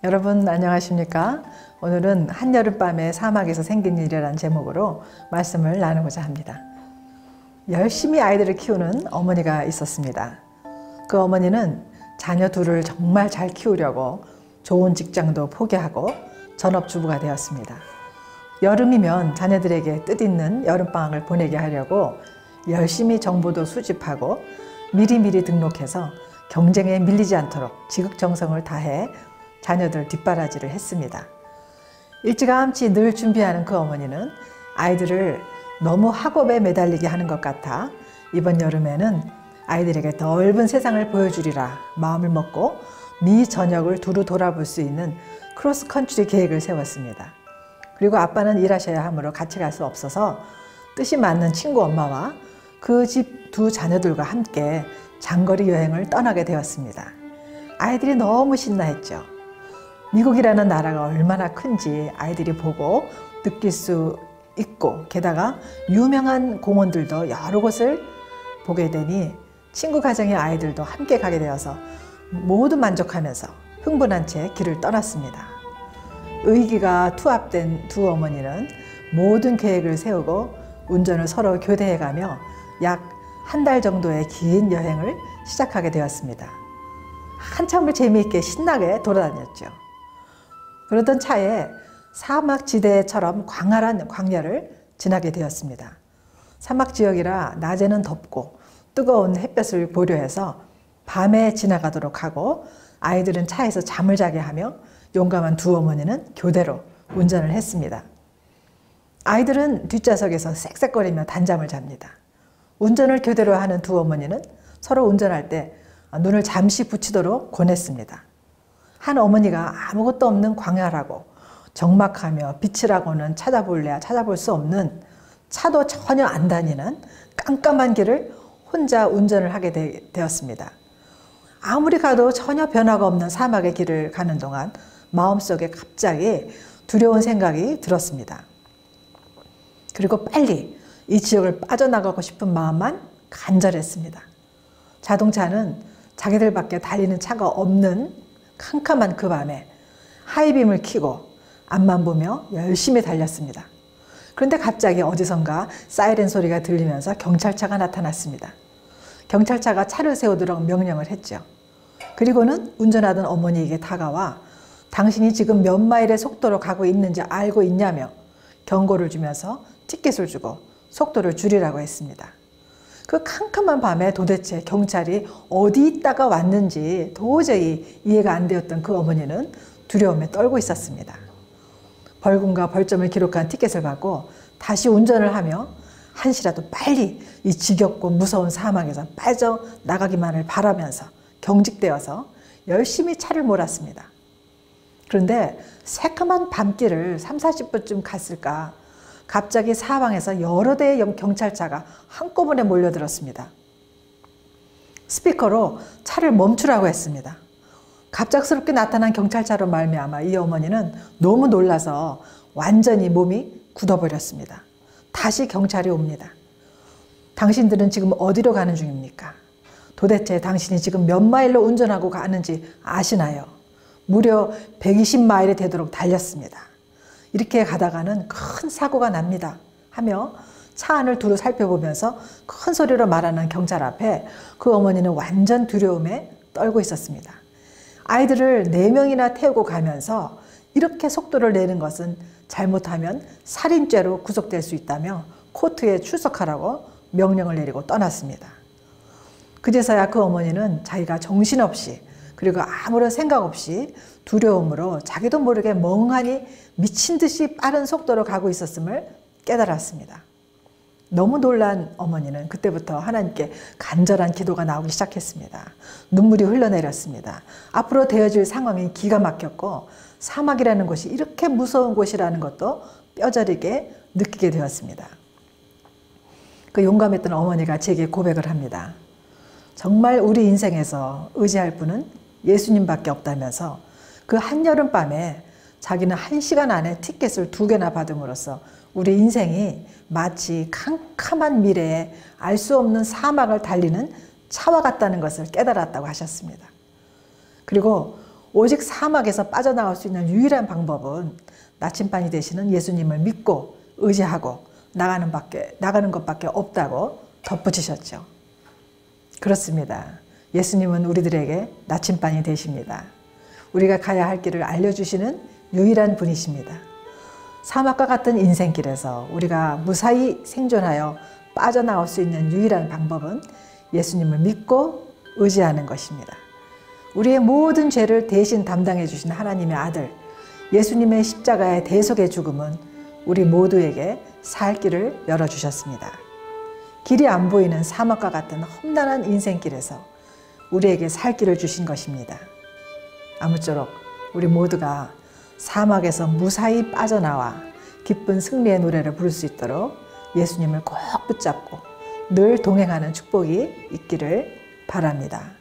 여러분 안녕하십니까? 오늘은 한여름밤에 사막에서 생긴 일이라는 제목으로 말씀을 나누고자 합니다. 열심히 아이들을 키우는 어머니가 있었습니다. 그 어머니는 자녀 둘을 정말 잘 키우려고 좋은 직장도 포기하고 전업주부가 되었습니다. 여름이면 자녀들에게 뜻있는 여름방학을 보내게 하려고 열심히 정보도 수집하고 미리미리 등록해서 경쟁에 밀리지 않도록 지극정성을 다해 자녀들 뒷바라지를 했습니다. 일찌감치 늘 준비하는 그 어머니는 아이들을 너무 학업에 매달리게 하는 것 같아 이번 여름에는 아이들에게 넓은 세상을 보여주리라 마음을 먹고 미 전역을 두루 돌아볼 수 있는 크로스컨트리 계획을 세웠습니다. 그리고 아빠는 일하셔야 하므로 같이 갈 수 없어서 뜻이 맞는 친구 엄마와 그 집 두 자녀들과 함께 장거리 여행을 떠나게 되었습니다. 아이들이 너무 신나했죠. 미국이라는 나라가 얼마나 큰지 아이들이 보고 느낄 수 있고 게다가 유명한 공원들도 여러 곳을 보게 되니 친구 가정의 아이들도 함께 가게 되어서 모두 만족하면서 흥분한 채 길을 떠났습니다. 의기가 투합된 두 어머니는 모든 계획을 세우고 운전을 서로 교대해가며 약 한 달 정도의 긴 여행을 시작하게 되었습니다. 한참을 재미있게 신나게 돌아다녔죠. 그러던 차에 사막지대처럼 광활한 광야를 지나게 되었습니다. 사막 지역이라 낮에는 덥고 뜨거운 햇볕을 고려해서 밤에 지나가도록 하고 아이들은 차에서 잠을 자게 하며 용감한 두 어머니는 교대로 운전을 했습니다. 아이들은 뒷좌석에서 쌕쌕거리며 단잠을 잡니다. 운전을 교대로 하는 두 어머니는 서로 운전할 때 눈을 잠시 붙이도록 권했습니다. 한 어머니가 아무것도 없는 광야라고 적막하며 빛이라고는 찾아볼래야 찾아볼 수 없는 차도 전혀 안 다니는 깜깜한 길을 혼자 운전을 하게 되었습니다. 아무리 가도 전혀 변화가 없는 사막의 길을 가는 동안 마음속에 갑자기 두려운 생각이 들었습니다. 그리고 빨리 이 지역을 빠져나가고 싶은 마음만 간절했습니다. 자동차는 자기들밖에 달리는 차가 없는 캄캄한 그 밤에 하이빔을 켜고 앞만 보며 열심히 달렸습니다. 그런데 갑자기 어디선가 사이렌 소리가 들리면서 경찰차가 나타났습니다. 경찰차가 차를 세우도록 명령을 했죠. 그리고는 운전하던 어머니에게 다가와 당신이 지금 몇 마일의 속도로 가고 있는지 알고 있냐며 경고를 주면서 티켓을 주고 속도를 줄이라고 했습니다. 그 캄캄한 밤에 도대체 경찰이 어디 있다가 왔는지 도저히 이해가 안 되었던 그 어머니는 두려움에 떨고 있었습니다. 벌금과 벌점을 기록한 티켓을 받고 다시 운전을 하며 한시라도 빨리 이 지겹고 무서운 사막에서 빠져나가기만을 바라면서 경직되어서 열심히 차를 몰았습니다. 그런데 새까만 밤길을 30-40분쯤 갔을까 갑자기 사방에서 여러 대의 경찰차가 한꺼번에 몰려들었습니다. 스피커로 차를 멈추라고 했습니다. 갑작스럽게 나타난 경찰차로 말미암아 이 어머니는 너무 놀라서 완전히 몸이 굳어버렸습니다. 다시 경찰이 옵니다. 당신들은 지금 어디로 가는 중입니까? 도대체 당신이 지금 몇 마일로 운전하고 가는지 아시나요? 무려 120마일이 되도록 달렸습니다. 이렇게 가다가는 큰 사고가 납니다 하며 차 안을 두루 살펴보면서 큰 소리로 말하는 경찰 앞에 그 어머니는 완전 두려움에 떨고 있었습니다. 아이들을 4명이나 태우고 가면서 이렇게 속도를 내는 것은 잘못하면 살인죄로 구속될 수 있다며 코र्트에 출석하라고 명령을 내리고 떠났습니다. 그제서야 그 어머니는 자기가 정신없이 그리고 아무런 생각 없이 두려움으로 자기도 모르게 멍하니 미친 듯이 빠른 속도로 가고 있었음을 깨달았습니다. 너무 놀란 어머니는 그때부터 하나님께 간절한 기도가 나오기 시작했습니다. 눈물이 흘러내렸습니다. 앞으로 되어질 상황이 기가 막혔고 사막이라는 곳이 이렇게 무서운 곳이라는 것도 뼈저리게 느끼게 되었습니다. 그 용감했던 어머니가 제게 고백을 합니다. 정말 우리 인생에서 의지할 분은 예수님밖에 없다면서 그 한여름밤에 자기는 1시간 안에 티켓을 2개나 받음으로써 우리 인생이 마치 캄캄한 미래에 알 수 없는 사막을 달리는 차와 같다는 것을 깨달았다고 하셨습니다. 그리고 오직 사막에서 빠져나올 수 있는 유일한 방법은 나침반이 되시는 예수님을 믿고 의지하고 나가는 것밖에 없다고 덧붙이셨죠. 그렇습니다. 예수님은 우리들에게 나침반이 되십니다. 우리가 가야 할 길을 알려주시는 유일한 분이십니다. 사막과 같은 인생길에서 우리가 무사히 생존하여 빠져나올 수 있는 유일한 방법은 예수님을 믿고 의지하는 것입니다. 우리의 모든 죄를 대신 담당해 주신 하나님의 아들 예수님의 십자가의 대속의 죽음은 우리 모두에게 살 길을 열어주셨습니다. 길이 안 보이는 사막과 같은 험난한 인생길에서 우리에게 살 길을 주신 것입니다. 아무쪼록 우리 모두가 사막에서 무사히 빠져나와 기쁜 승리의 노래를 부를 수 있도록 예수님을 꼭 붙잡고 늘 동행하는 축복이 있기를 바랍니다.